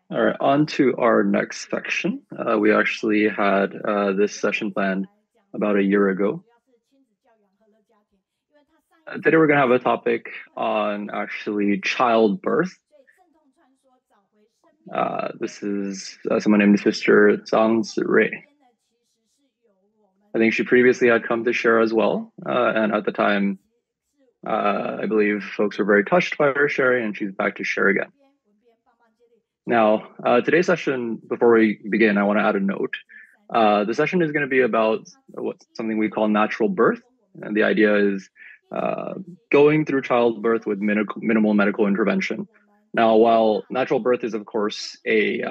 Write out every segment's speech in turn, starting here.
All right, on to our next section. We actually had this session planned about a year ago. Today we're going to have a topic on actually childbirth. This is someone named Sister Zhang Zhirui. I think she previously had come to share as well, and at the time, I believe folks were very touched by her sharing, and she's back to share again. Now, today's session, before we begin, I want to add a note. The session is going to be about something we call natural birth. And the idea is going through childbirth with minimal medical intervention. Now, while natural birth is, of course, a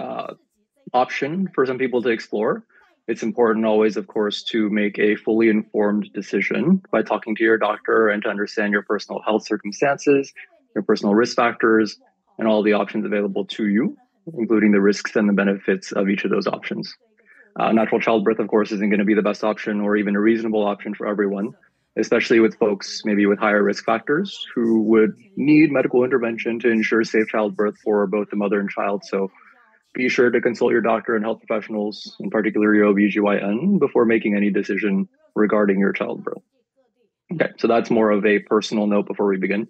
option for some people to explore, it's important always, of course, to make a fully informed decision by talking to your doctor and to understand your personal health circumstances, your personal risk factors, and all the options available to you, including the risks and the benefits of each of those options. Natural childbirth, of course, isn't going to be the best option or even a reasonable option for everyone, especially with folks maybe with higher risk factors who would need medical intervention to ensure safe childbirth for both the mother and child. So be sure to consult your doctor and health professionals, in particular your OBGYN, before making any decision regarding your childbirth. Okay, so that's more of a personal note before we begin,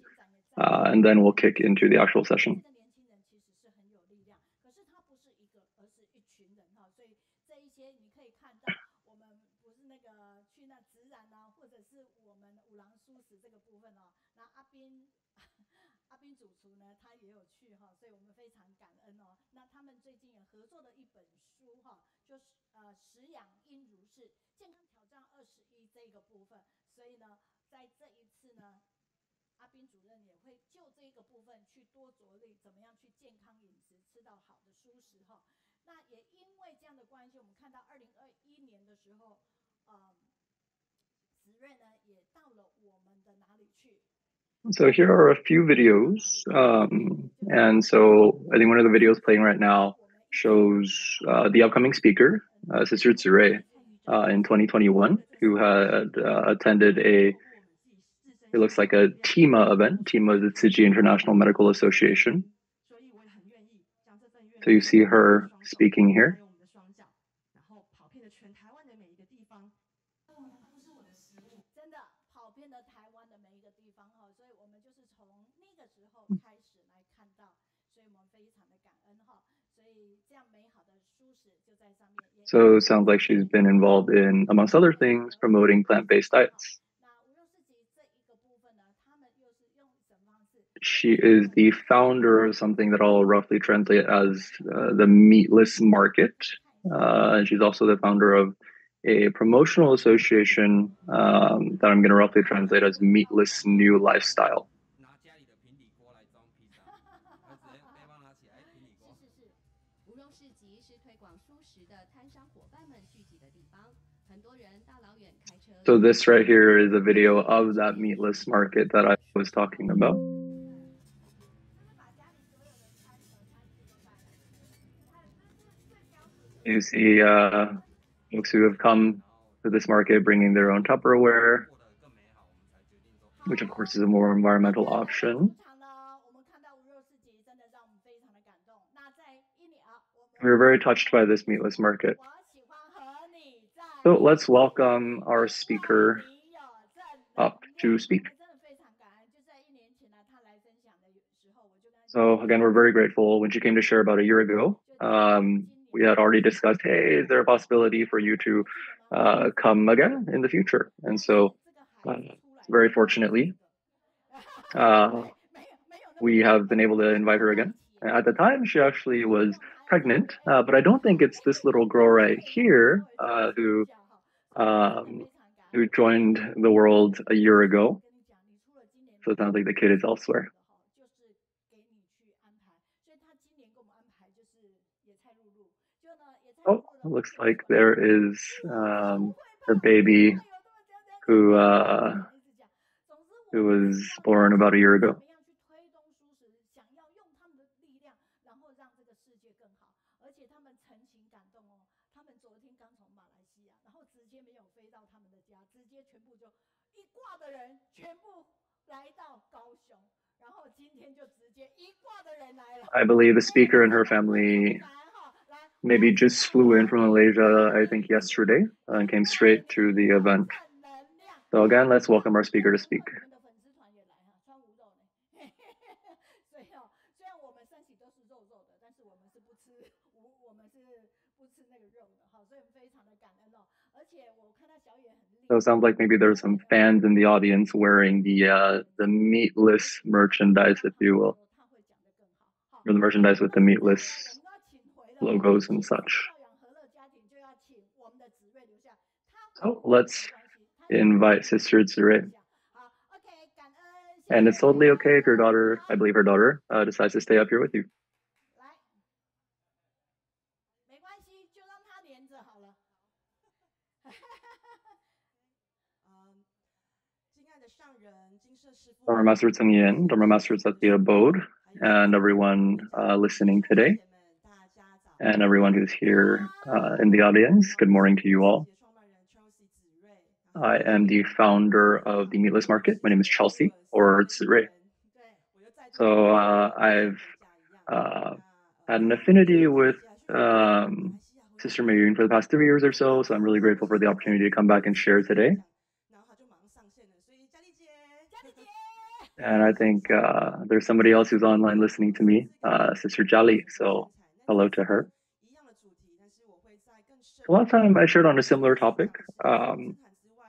and then we'll kick into the actual session. So here are a few videos. And so I think one of the videos playing right now shows the upcoming speaker, Sister Zhirui, in 2021, who had attended it looks like a TIMA event. TIMA is the Tzu International Medical Association. So you see her speaking here. So it sounds like she's been involved in, amongst other things, promoting plant-based diets. She is the founder of something that I'll roughly translate as the meatless market. And she's also the founder of a promotional association that I'm going to roughly translate as Meatless New Lifestyle. So this right here is a video of that meatless market that I was talking about. You see folks who have come to this market bringing their own Tupperware, which of course is a more environmental option. We were very touched by this meatless market. So let's welcome our speaker up to speak. So again, we're very grateful. When she came to share about a year ago, we had already discussed, hey, is there a possibility for you to come again in the future? And so very fortunately, we have been able to invite her again. At the time, she actually was pregnant, but I don't think it's this little girl right here who joined the world a year ago. So it sounds like the kid is elsewhere. Oh, it looks like there is her baby who was born about a year ago. I believe the speaker and her family maybe just flew in from Malaysia, I think yesterday, and came straight to the event. So again, let's welcome our speaker to speak. So it sounds like maybe there's some fans in the audience wearing the meatless merchandise, if you will, or the merchandise with the meatless logos and such. So let's invite Sister Zhirui. And it's totally okay if your daughter, I believe her daughter, decides to stay up here with you. Dharma Master Tseng Yin, Dharma Masters at the abode, and everyone listening today, and everyone who's here in the audience. Good morning to you all. I am the founder of the Meatless Market. My name is Chelsea, or Zhirui. So I've had an affinity with Sister Mayun for the past 3 years or so, so I'm really grateful for the opportunity to come back and share today. And I think there's somebody else who's online listening to me, Sister Jali, so hello to her. A lot of time I shared on a similar topic.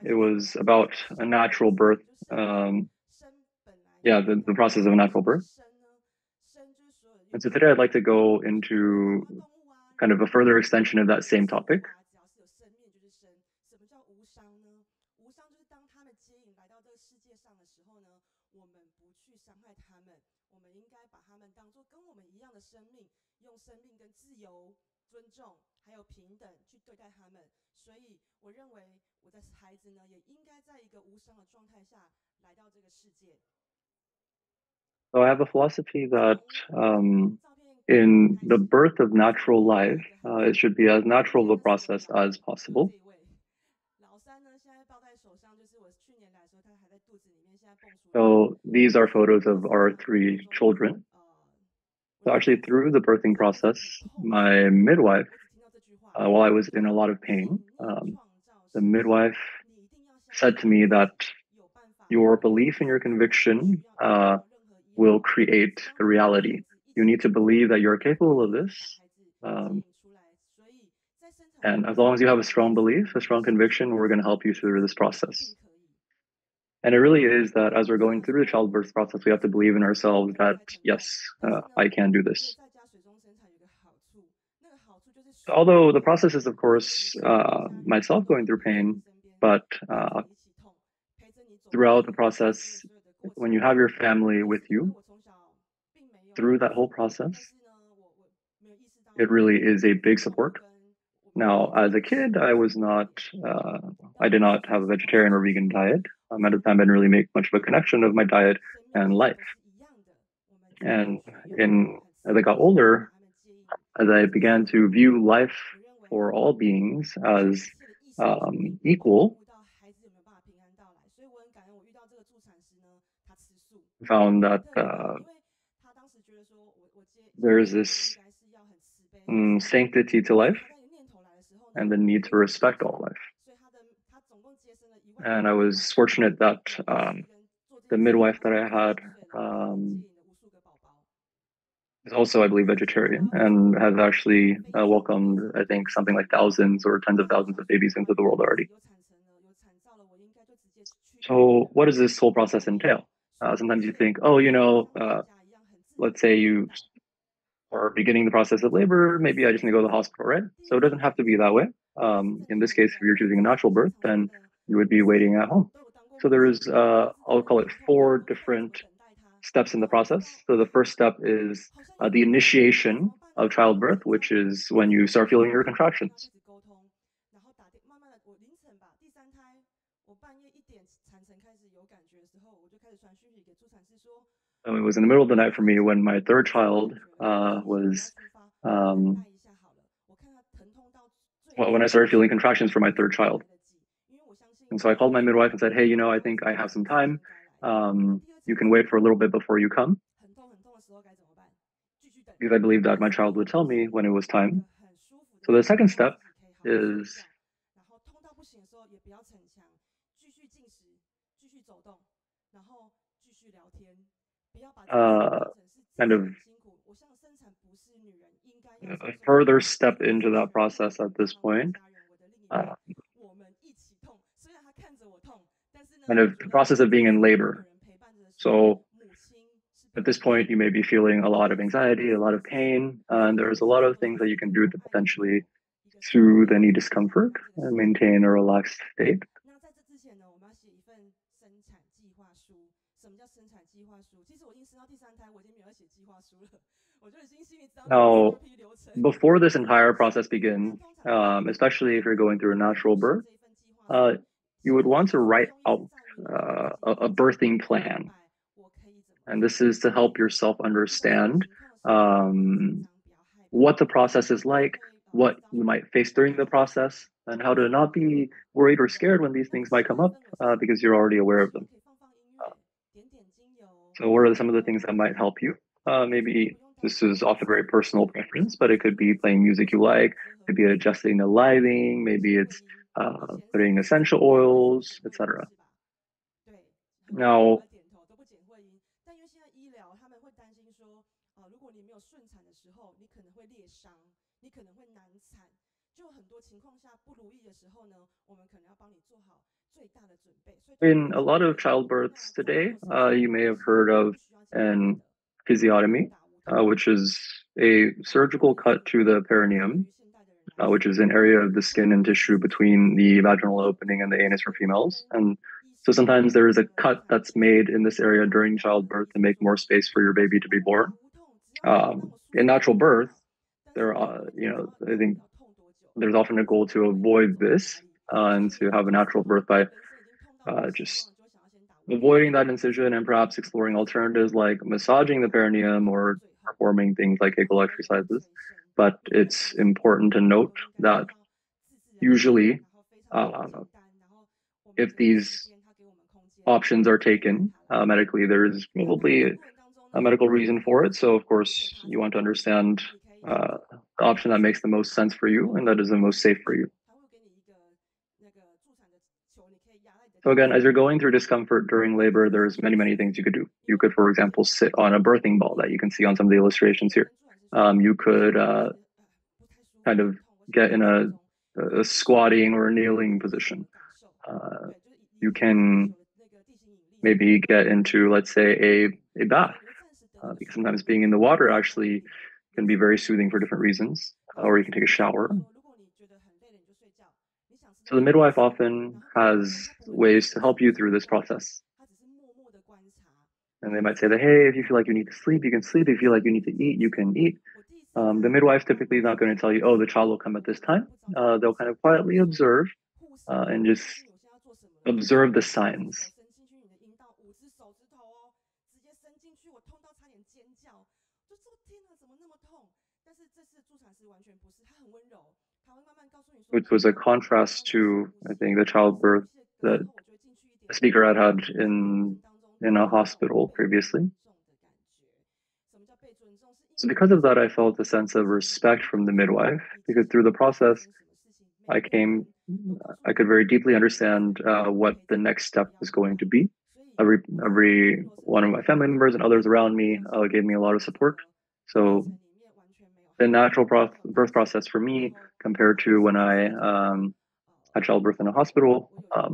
It was about a natural birth. The process of a natural birth. And so today I'd like to go into kind of a further extension of that same topic. So I have a philosophy that in the birth of natural life, it should be as natural of a process as possible. So these are photos of our 3 children. So actually through the birthing process, my midwife, while I was in a lot of pain, the midwife said to me that your belief and your conviction will create the reality. You need to believe that you're capable of this. And as long as you have a strong belief, a strong conviction, we're going to help you through this process. And it really is that as we're going through the childbirth process, we have to believe in ourselves that, yes, I can do this. Although the process is, of course, myself going through pain, but throughout the process, when you have your family with you through that whole process, it really is a big support. Now, as a kid, I did not have a vegetarian or vegan diet. At the time, I didn't really make much of a connection of my diet and life. And as I got older, as I began to view life for all beings as equal, found that there's this sanctity to life and the need to respect all life. And I was fortunate that the midwife that I had is also, I believe, vegetarian and has actually welcomed, I think, something like thousands or tens of thousands of babies into the world already. So what does this whole process entail? Sometimes you think, let's say you are beginning the process of labor, maybe I just need to go to the hospital, right? So it doesn't have to be that way. In this case, if you're choosing a natural birth, then you would be waiting at home. So there is, I'll call it 4 different steps in the process. So the first step is the initiation of childbirth, which is when you start feeling your contractions. So it was in the middle of the night for me when my 3rd child was, when I started feeling contractions for my 3rd child. And so I called my midwife and said, hey, I think I have some time. you can wait for a little bit before you come, because I believe that my child would tell me when it was time. So the second step is uh, kind of a further step into that process at this point. Uh, Kind of the process of being in labor. So at this point, you may be feeling a lot of anxiety, a lot of pain, and there's a lot of things that you can do to potentially soothe any discomfort and maintain a relaxed state. Now, before this entire process begins, especially if you're going through a natural birth, uh, you would want to write out a birthing plan. And this is to help yourself understand what the process is like, what you might face during the process, and how to not be worried or scared when these things might come up because you're already aware of them. So, what are some of the things that might help you? Maybe this is often very personal preference, but it could be playing music you like, could be adjusting the lighting, maybe it's putting essential oils, etc. Now, in a lot of childbirths today, you may have heard of an episiotomy, which is a surgical cut to the perineum, which is an area of the skin and tissue between the vaginal opening and the anus for females. And so sometimes there is a cut that's made in this area during childbirth to make more space for your baby to be born. In natural birth, I think there's often a goal to avoid this and to have a natural birth by just avoiding that incision and perhaps exploring alternatives like massaging the perineum or performing things like Kegel exercises. But it's important to note that usually, if these options are taken medically, there is probably a medical reason for it. So, of course, you want to understand the option that makes the most sense for you and that is the most safe for you. So again, as you're going through discomfort during labor, there's many things you could do. You could, for example, sit on a birthing ball that you can see on some of the illustrations here. You could kind of get in a squatting or a kneeling position. You can maybe get into, let's say, a bath, because sometimes being in the water actually can be very soothing for different reasons, or you can take a shower. So the midwife often has ways to help you through this process. And they might say that, hey, if you feel like you need to sleep, you can sleep. If you feel like you need to eat, you can eat. The midwife typically is not going to tell you, oh, the child will come at this time. They'll kind of quietly observe and just observe the signs. Which was a contrast to, I think, the childbirth that the speaker had in a hospital previously. So because of that, I felt a sense of respect from the midwife, because through the process, I could very deeply understand what the next step was going to be. Every one of my family members and others around me gave me a lot of support. So the natural birth process for me, compared to when I had childbirth in a hospital,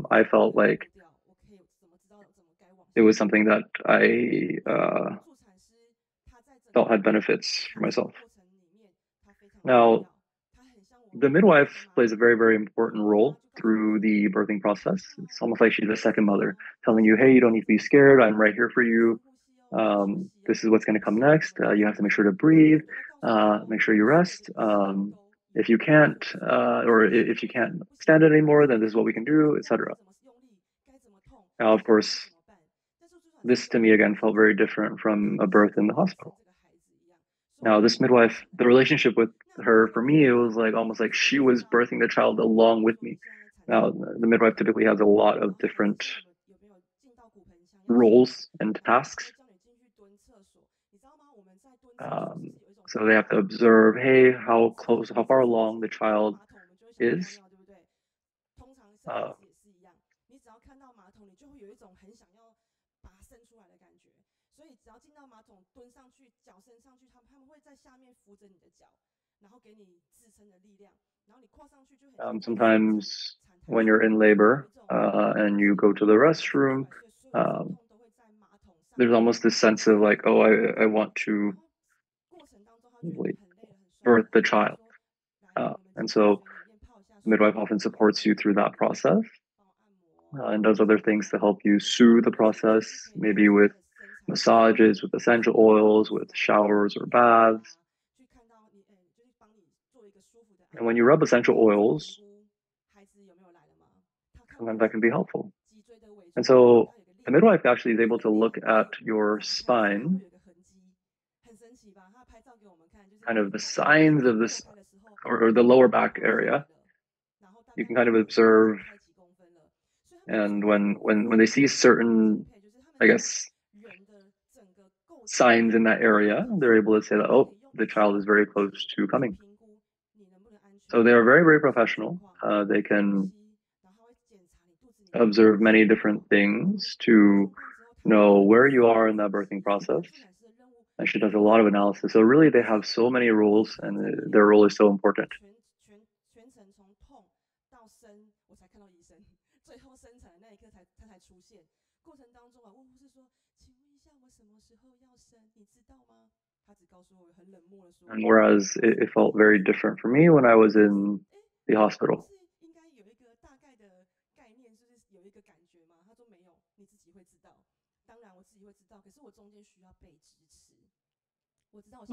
I felt like it was something that I felt had benefits for myself. Now, the midwife plays a very important role through the birthing process. It's almost like she's a second mother, telling you, hey, you don't need to be scared. I'm right here for you. This is what's going to come next. You have to make sure to breathe, make sure you rest. If you can't, or if you can't stand it anymore, then this is what we can do, etc. Now, of course, this to me again felt very different from a birth in the hospital. Now, this midwife, the relationship with her, for me, it was like almost like she was birthing the child along with me. Now, the midwife typically has a lot of different roles and tasks. Um, so they have to observe, hey, how far along the child is. Uh, Sometimes when you're in labor and you go to the restroom, um, there's almost this sense of like, oh, I want to like, birth the child. And so the midwife often supports you through that process and does other things to help you soothe the process, maybe with massages, with essential oils, with showers or baths. And when you rub essential oils, sometimes that can be helpful. And so the midwife actually is able to look at your spine, kind of the signs of this, or the lower back area. You can kind of observe, and when they see certain, I guess, signs in that area, they're able to say that, oh, the child is very close to coming. So they are very, very professional. They can observe many different things to know where you are in that birthing process. And she does a lot of analysis. So really, they have so many roles, and their role is so important. And whereas it felt very different for me when I was in the hospital.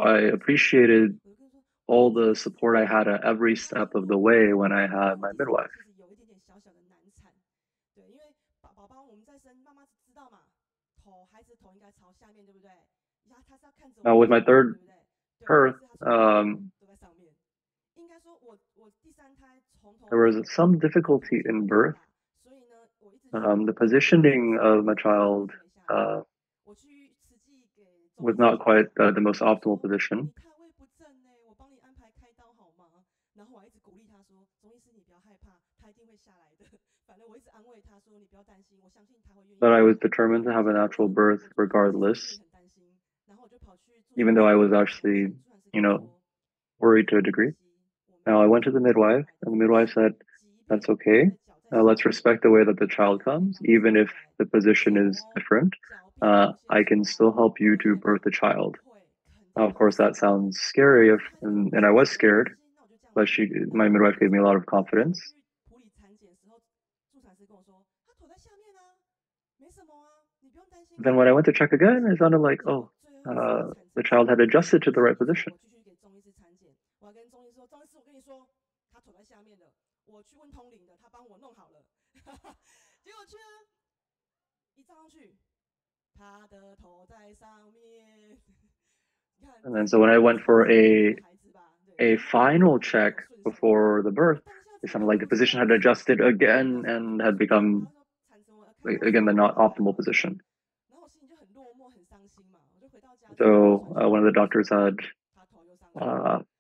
I appreciated all the support I had at every step of the way when I had my midwife. Now, with my third birth, there was some difficulty in birth. The positioning of my child was not quite the most optimal position. But I was determined to have a natural birth regardless, even though I was actually, worried to a degree. Now I went to the midwife, and the midwife said, that's okay. Let's respect the way that the child comes, even if the position is different. I can still help you to birth the child. Now, of course, that sounds scary, and I was scared, but my midwife gave me a lot of confidence. Then when I went to check again, it sounded like, oh, the child had adjusted to the right position. And then so when I went for a final check before the birth, it sounded like the position had adjusted again and had become again the not optimal position. So one of the doctors had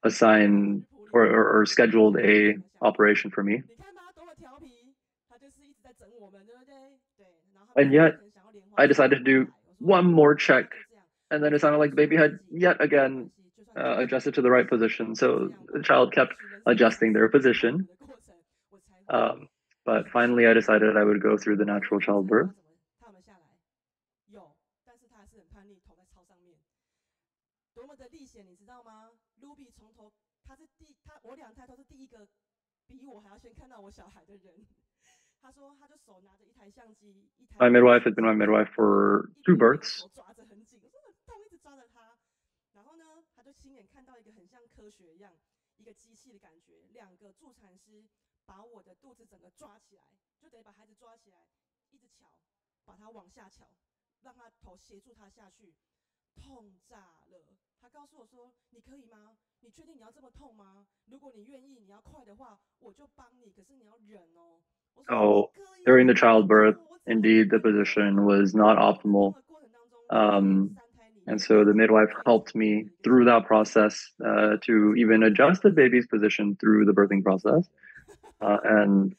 assigned or scheduled a operation for me. And yet I decided to do one more check, and then it sounded like the baby had yet again adjusted to the right position. So the child kept adjusting their position. But finally, I decided I would go through the natural childbirth. My midwife had been my midwife for 2 births. So during the childbirth, indeed, the position was not optimal. And so the midwife helped me through that process to even adjust the baby's position through the birthing process. And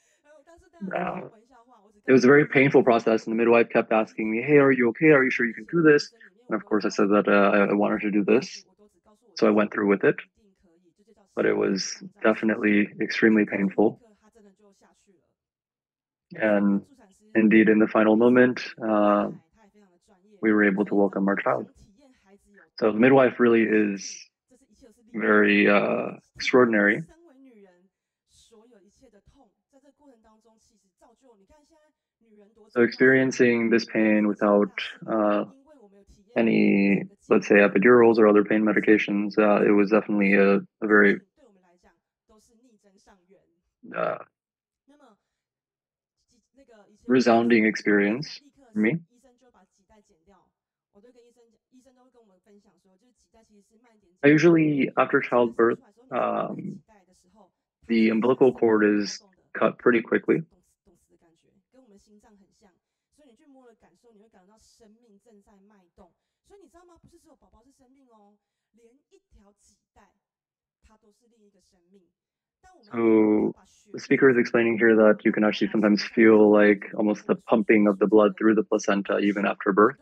it was a very painful process. And the midwife kept asking me, "Hey, are you okay? Are you sure you can do this?" And of course, I said that I wanted to do this. So I went through with it, but it was definitely extremely painful. And indeed, in the final moment, we were able to welcome our child. So the midwife really is very extraordinary. So experiencing this pain without any, let's say, epidurals or other pain medications, it was definitely a very uh, resounding experience for me. I usually, after childbirth, um, the umbilical cord is cut pretty quickly. So the speaker is explaining here that you can actually sometimes feel like almost the pumping of the blood through the placenta even after birth.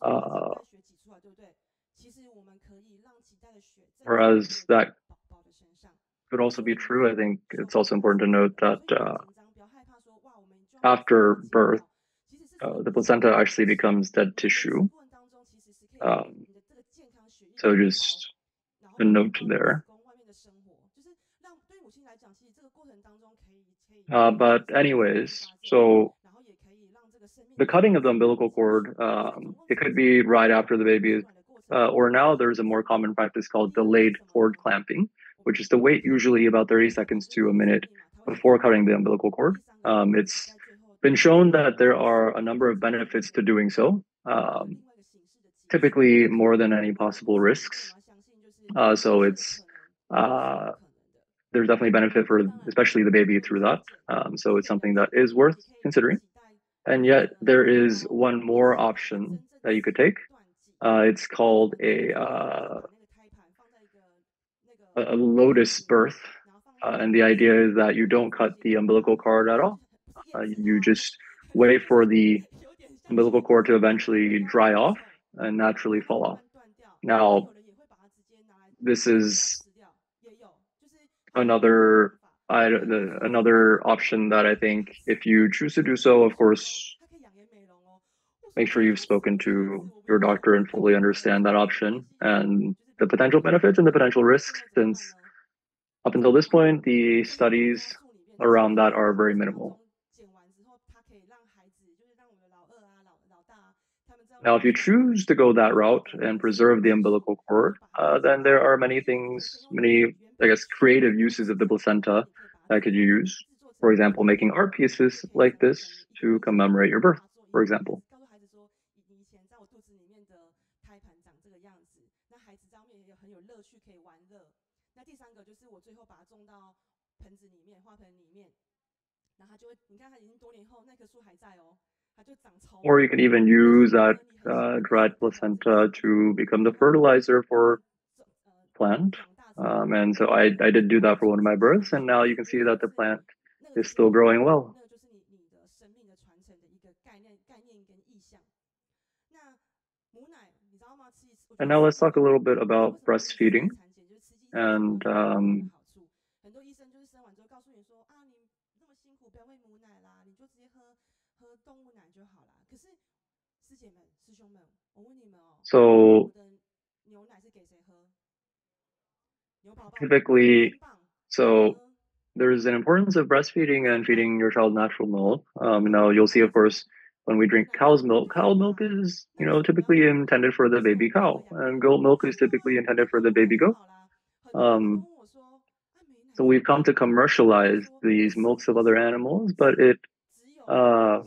Uh, Whereas that could also be true. I think it's also important to note that after birth, the placenta actually becomes dead tissue. Um, so just a note there. But anyways, so the cutting of the umbilical cord, it could be right after the baby is, or now there's a more common practice called delayed cord clamping, which is to wait usually about 30 seconds to a minute before cutting the umbilical cord. It's been shown that there are a number of benefits to doing so, typically more than any possible risks. So uh, there's definitely benefit for especially the baby through that. So it's something that is worth considering. And yet there is one more option that you could take. It's called a lotus birth. And the idea is that you don't cut the umbilical cord at all. You just wait for the umbilical cord to eventually dry off and naturally fall off. Now, this is another another option that I think if you choose to do so, of course, make sure you've spoken to your doctor and fully understand that option and the potential benefits and the potential risks, since up until this point, the studies around that are very minimal. Now, if you choose to go that route and preserve the umbilical cord, then there are many things, many, I guess, creative uses of the placenta that could use. For example, making art pieces like this to commemorate your birth, for example. Or you can even use that dried placenta to become the fertilizer for plant. And so I did do that for one of my births, and now you can see that the plant is still growing well. And now let's talk a little bit about breastfeeding. And so typically, so there's an importance of breastfeeding and feeding your child natural milk. Now you'll see, of course, when we drink cow milk is, typically intended for the baby cow, and goat milk is typically intended for the baby goat. Um, so we've come to commercialize these milks of other animals, but uh,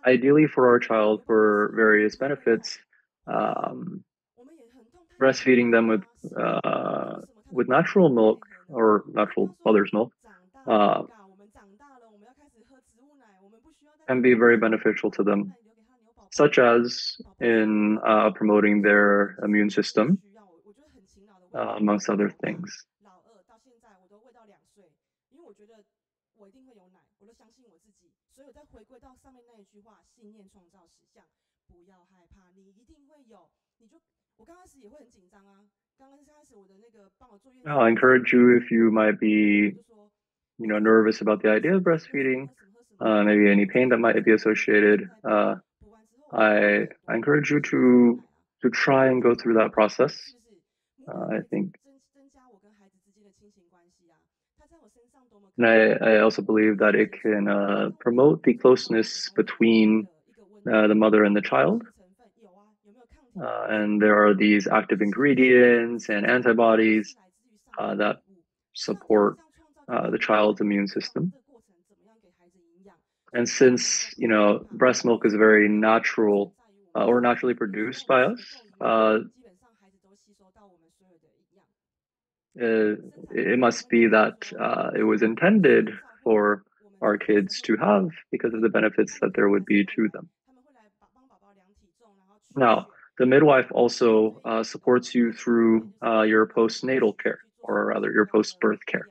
ideally for our child, for various benefits, um, breastfeeding them with natural milk or natural mother's milk uh, can be very beneficial to them, such as in promoting their immune system, amongst other things. I encourage you if you might be, nervous about the idea of breastfeeding, maybe any pain that might be associated. I encourage you to try and go through that process. I think, and I also believe that it can promote the closeness between the mother and the child. And there are these active ingredients and antibodies that support the child's immune system. And since, breast milk is very natural or naturally produced by us, it must be that it was intended for our kids to have because of the benefits that there would be to them. Now, the midwife also supports you through your postnatal care, or rather your post-birth care.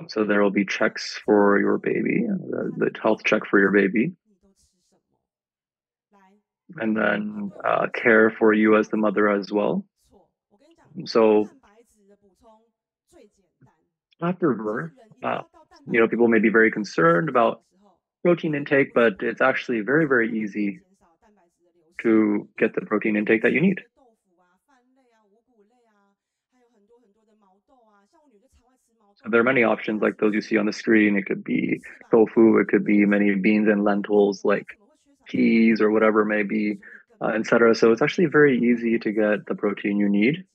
So there will be checks for your baby, the health check for your baby, and then care for you as the mother as well. So after birth, people may be very concerned about protein intake, but it's actually very, very easy to get the protein intake that you need. So there are many options like those you see on the screen. It could be tofu, it could be many beans and lentils like peas or whatever it may be, etc. So it's actually very easy to get the protein you need.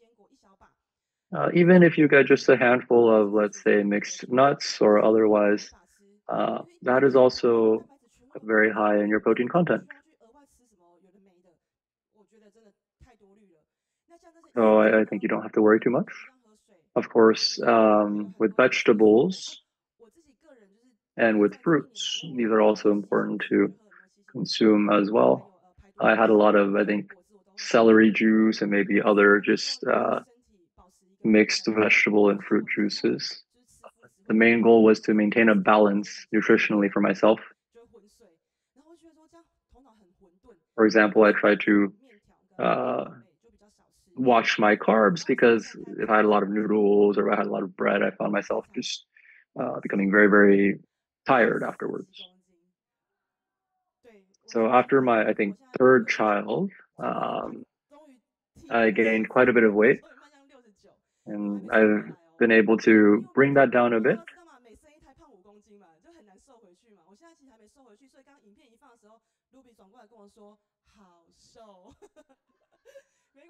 Even if you get just a handful of, let's say, mixed nuts or otherwise, that is also very high in your protein content. So I think you don't have to worry too much. Of course, with vegetables and with fruits, these are also important to consume as well. I had a lot of, I think, celery juice and maybe other just mixed vegetable and fruit juices. The main goal was to maintain a balance nutritionally for myself. For example, I tried to watch my carbs because if I had a lot of noodles or I had a lot of bread, I found myself just becoming very, very tired afterwards. So after my, I think, third child, I gained quite a bit of weight, and I've been able to bring that down a bit.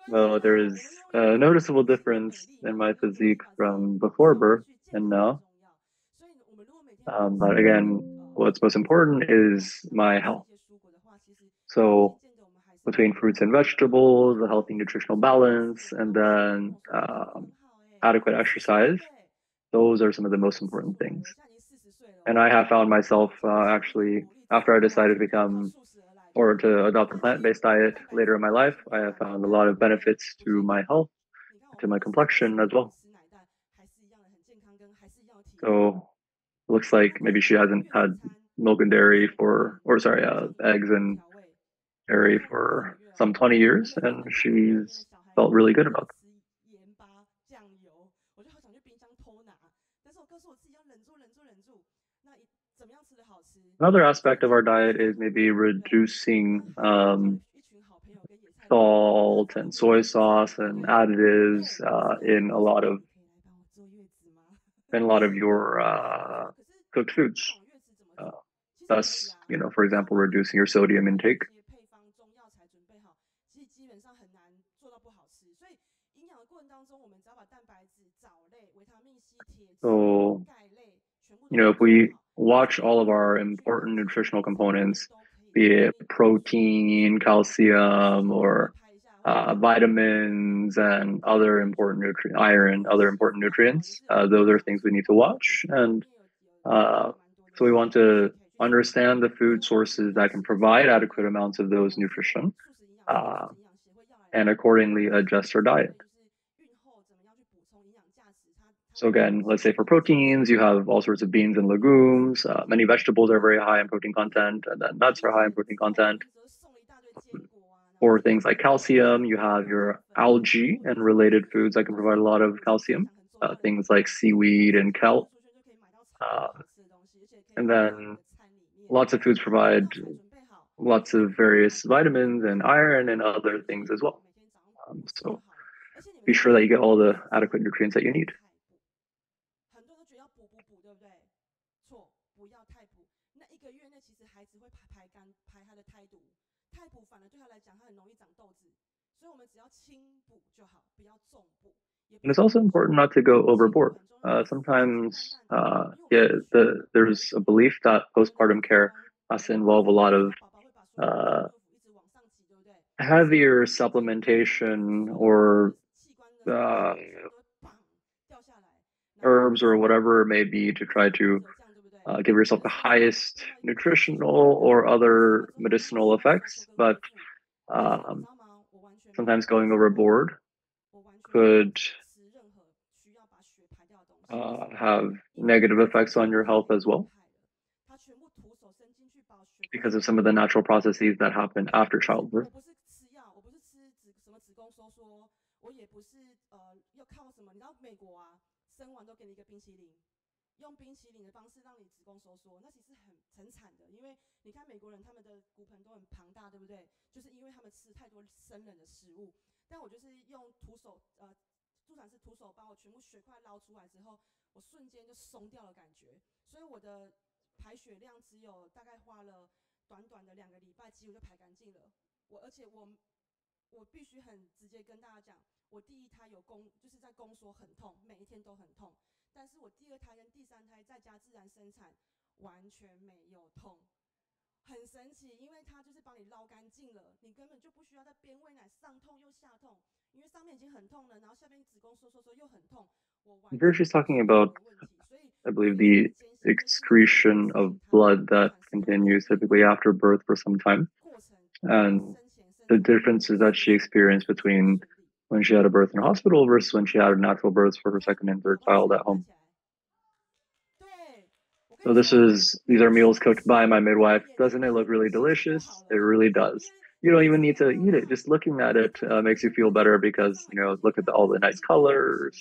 Well, there is a noticeable difference in my physique from before birth and now. But again, what's most important is my health. So between fruits and vegetables, a healthy nutritional balance, and then adequate exercise, those are some of the most important things. And I have found myself actually, after I decided to become or to adopt a plant-based diet later in my life, I have found a lot of benefits to my health, to my complexion as well. So it looks like maybe she hasn't had milk and dairy or sorry, eggs and dairy for some 20 years, and she's felt really good about that. Another aspect of our diet is maybe reducing salt and soy sauce and additives in a lot of your cooked foods. Thus, for example, reducing your sodium intake. So, if we watch all of our important nutritional components, be it protein, calcium, or vitamins and other important iron, other important nutrients, those are things we need to watch. And so we want to understand the food sources that can provide adequate amounts of those nutrition, uh, and accordingly adjust our diet. So again, let's say for proteins, you have all sorts of beans and legumes. Many vegetables are very high in protein content, and then nuts are high in protein content. For things like calcium, you have your algae and related foods that can provide a lot of calcium, things like seaweed and kelp. Uh, and then lots of foods provide lots of various vitamins and iron and other things as well. So be sure that you get all the adequate nutrients that you need. And it's also important not to go overboard. Sometimes there's a belief that postpartum care has to involve a lot of heavier supplementation or uh, herbs or whatever it may be to try to give yourself the highest nutritional or other medicinal effects. But sometimes going overboard could have negative effects on your health as well because of some of the natural processes that happen after childbirth. Here she's talking about, I believe, the excretion of blood that continues typically after birth for some time, and the differences that she experienced between when she had a birth in a hospital versus when she had a natural birth for her second and third child at home. So these are meals cooked by my midwife. Doesn't it look really delicious? It really does. You don't even need to eat it. Just looking at it makes you feel better because, look at all the nice colors.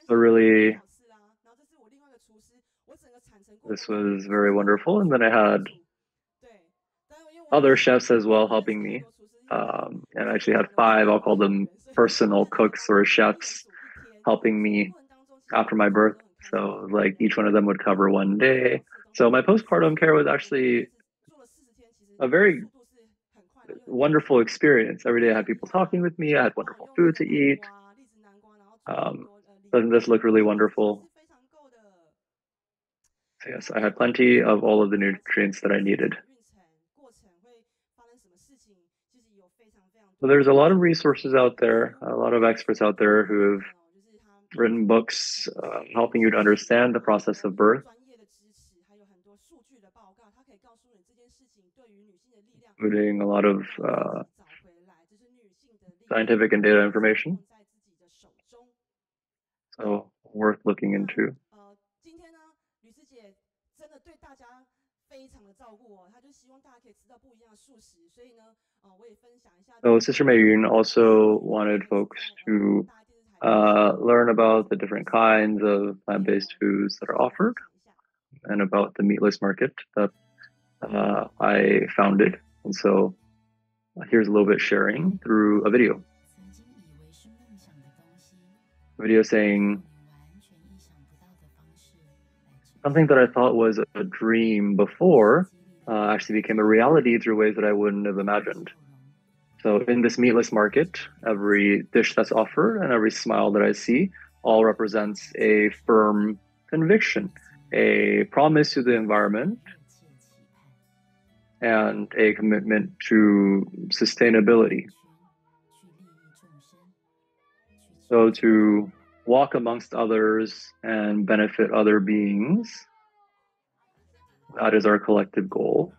So really, this was very wonderful. And then I had other chefs as well helping me. And I actually had 5, I'll call them personal cooks or chefs helping me after my birth. So like each one of them would cover one day. So my postpartum care was actually a very wonderful experience. Every day I had people talking with me. I had wonderful food to eat. Doesn't this look really wonderful? So yes, I had plenty of all of the nutrients that I needed. So there's a lot of resources out there, a lot of experts out there who have written books helping you to understand the process of birth, including a lot of scientific and data information. So worth looking into. So Sister Mayun also wanted folks to learn about the different kinds of plant-based foods that are offered and about the meatless market that I founded. And so here's a little bit sharing through a video. A video saying something that I thought was a dream before actually became a reality through ways that I wouldn't have imagined. So in this meatless market, every dish that's offered and every smile that I see all represents a firm conviction, a promise to the environment, and a commitment to sustainability. So to walk amongst others and benefit other beings, that is our collective goal.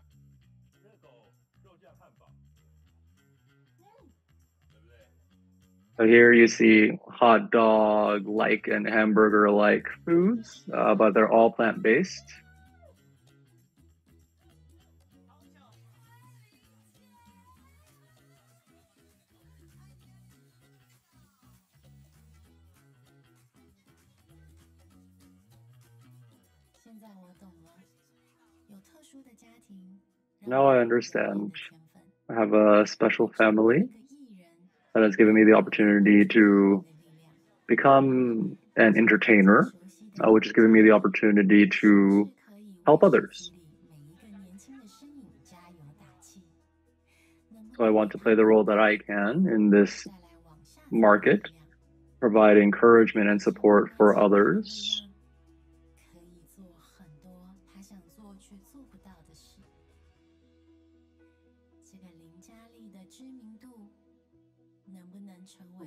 So here you see hot dog-like and hamburger-like foods, but they're all plant-based. Now I understand. I have a special family that has given me the opportunity to become an entertainer, which has given me the opportunity to help others. So I want to play the role that I can in this market, provide encouragement and support for others.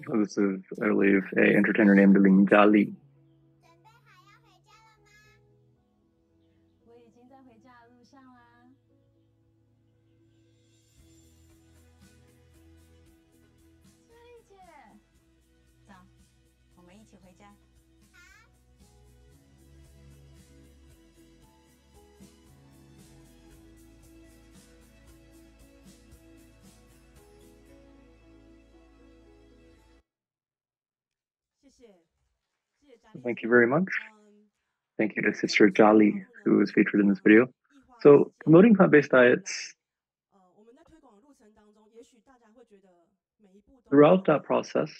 This is, I believe, an entertainer named Ling Jiali. Thank you very much. Thank you to Sister Jali, who is featured in this video. So promoting plant-based diets, throughout that process,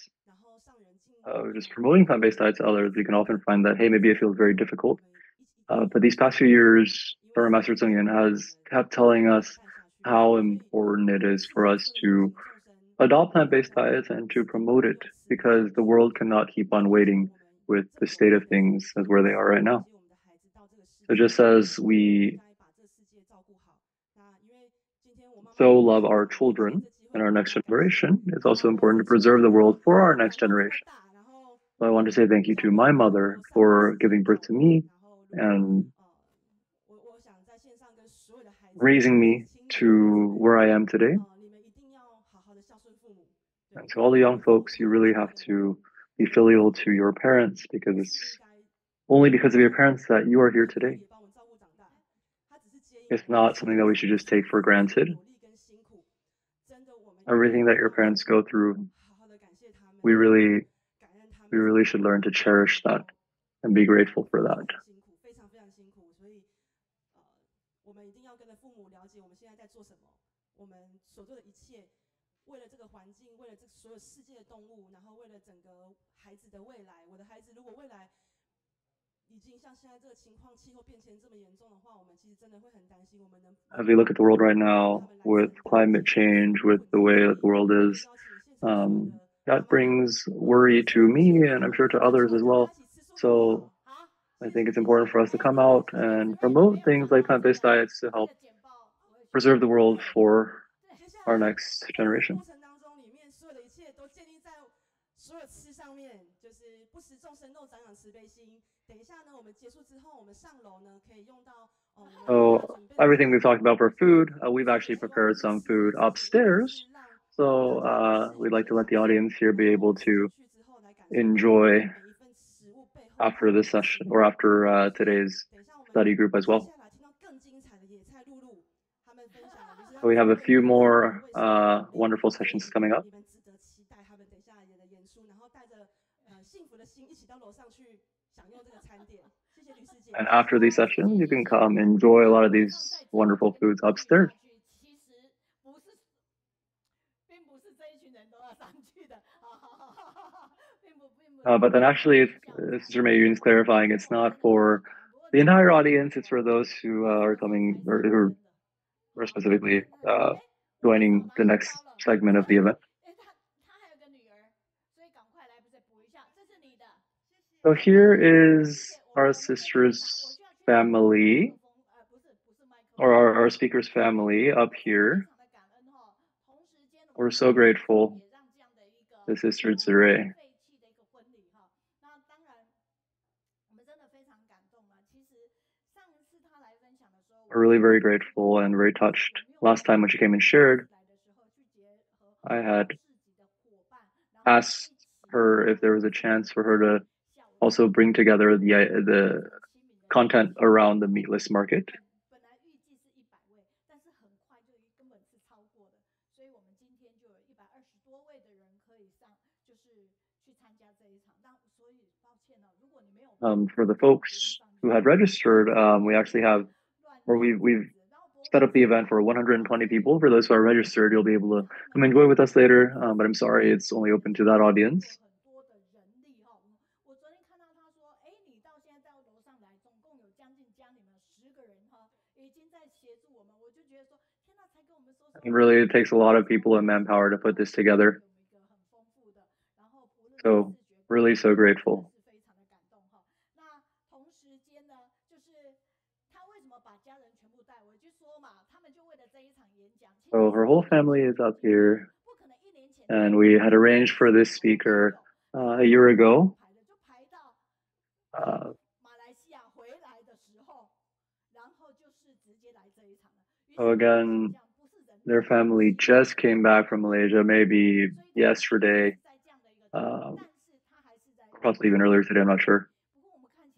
just promoting plant-based diets to others, we can often find that, hey, maybe it feels very difficult. But these past few years, Dharma Master Zhang has kept telling us how important it is for us to adopt plant-based diets and to promote it, because the world cannot keep on waiting with the state of things as where they are right now. So just as we so love our children and our next generation, it's also important to preserve the world for our next generation. So I want to say thank you to my mother for giving birth to me and raising me to where I am today. And to all the young folks, you really have to be filial to your parents, because it's only because of your parents that you are here today. It's not something that we should just take for granted. Everything that your parents go through, we really should learn to cherish that and be grateful for that. As we look at the world right now with climate change, with the way that the world is, that brings worry to me and I'm sure to others as well. So I think it's important for us to come out and promote things like plant-based diets to help preserve the world for our next generation. So everything we've talked about for food, we've actually prepared some food upstairs. So we'd like to let the audience here be able to enjoy after this session or after today's study group as well. So we have a few more wonderful sessions coming up. And after these sessions, you can come enjoy a lot of these wonderful foods upstairs. But then actually, Sister Mei Yun's clarifying it's not for the entire audience, it's for those who are coming or who are or specifically joining the next segment of the event. So here is our sister's family, or our speaker's family up here. We're so grateful to Sister Zhirui. We're really very grateful and very touched. Last time when she came and shared, I had asked her if there was a chance for her to also bring together the content around the meatless market. For the folks who had registered, we actually have, or we've set up the event for 120 people. For those who are registered, you'll be able to come enjoy with us later. But I'm sorry, it's only open to that audience. And really, it takes a lot of people and manpower to put this together. So, really so grateful. So her whole family is up here, and we had arranged for this speaker a year ago. So again, their family just came back from Malaysia, maybe yesterday, possibly even earlier today, I'm not sure.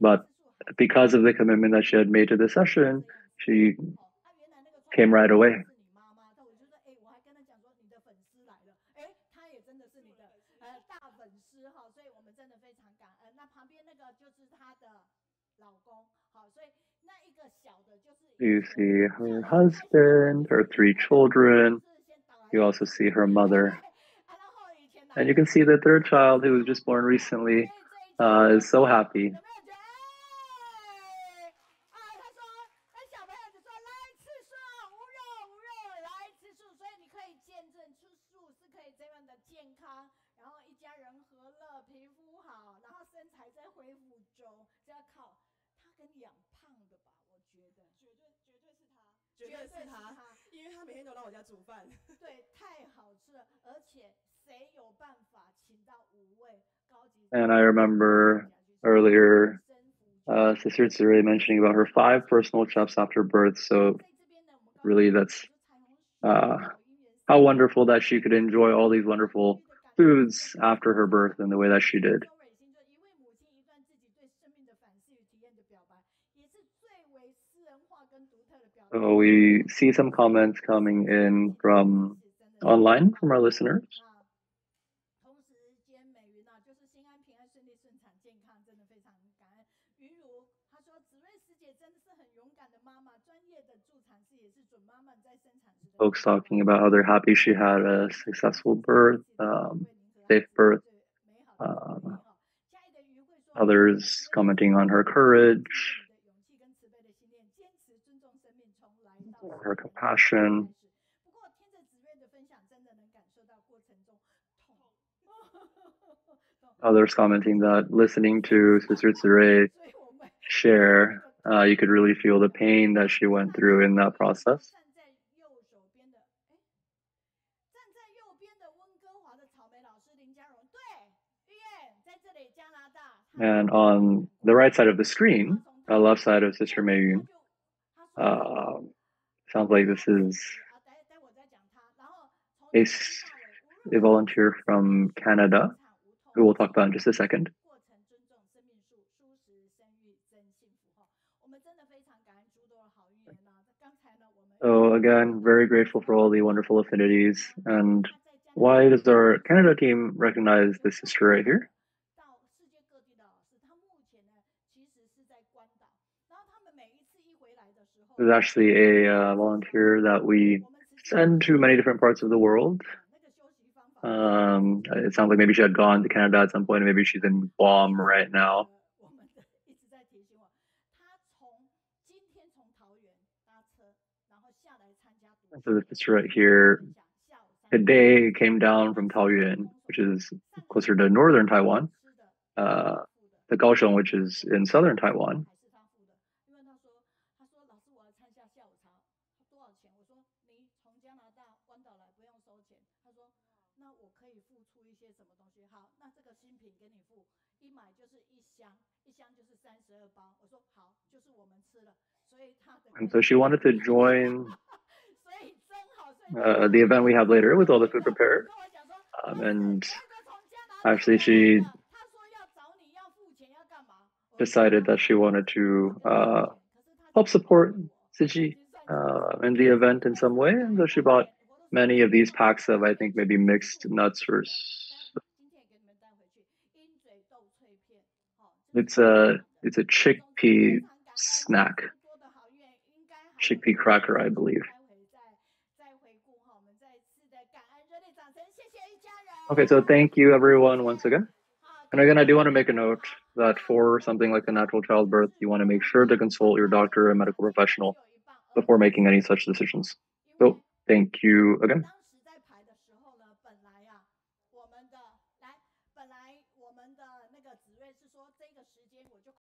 But because of the commitment that she had made to the session, she came right away. You see her husband, her 3 children. You also see her mother. And you can see the 3rd child, who was just born recently, is so happy. And I remember earlier Sister Zhirui mentioning about her 5 personal chefs after birth. So really, that's how wonderful that she could enjoy all these wonderful foods after her birth in the way that she did. So we see some comments coming in from online from our listeners. Folks talking about how they're happy she had a successful birth, safe birth. Others commenting on her courage, her compassion. Others commenting that listening to Sister Zhirui share, you could really feel the pain that she went through in that process. And on the right side of the screen, left side of Sister Meiyun, sounds like this is a volunteer from Canada, who we'll talk about in just a second. So again, very grateful for all the wonderful affinities. And why does our Canada team recognize this sister right here? There's actually a volunteer that we send to many different parts of the world. It sounds like maybe she had gone to Canada at some point, and maybe she's in Guam right now. So this right here, today came down from Taoyuan, which is closer to northern Taiwan, uh, the Kaohsiung, which is in southern Taiwan. And so she wanted to join the event we have later with all the food prepared. And actually, she decided that she wanted to help support Siji in the event in some way. And so she bought many of these packs of, I think, maybe mixed nuts or it's a chickpea snack, chickpea cracker, I believe. Okay, so thank you everyone once again. And again, I do want to make a note that for something like a natural childbirth, you want to make sure to consult your doctor and medical professional before making any such decisions. So thank you again.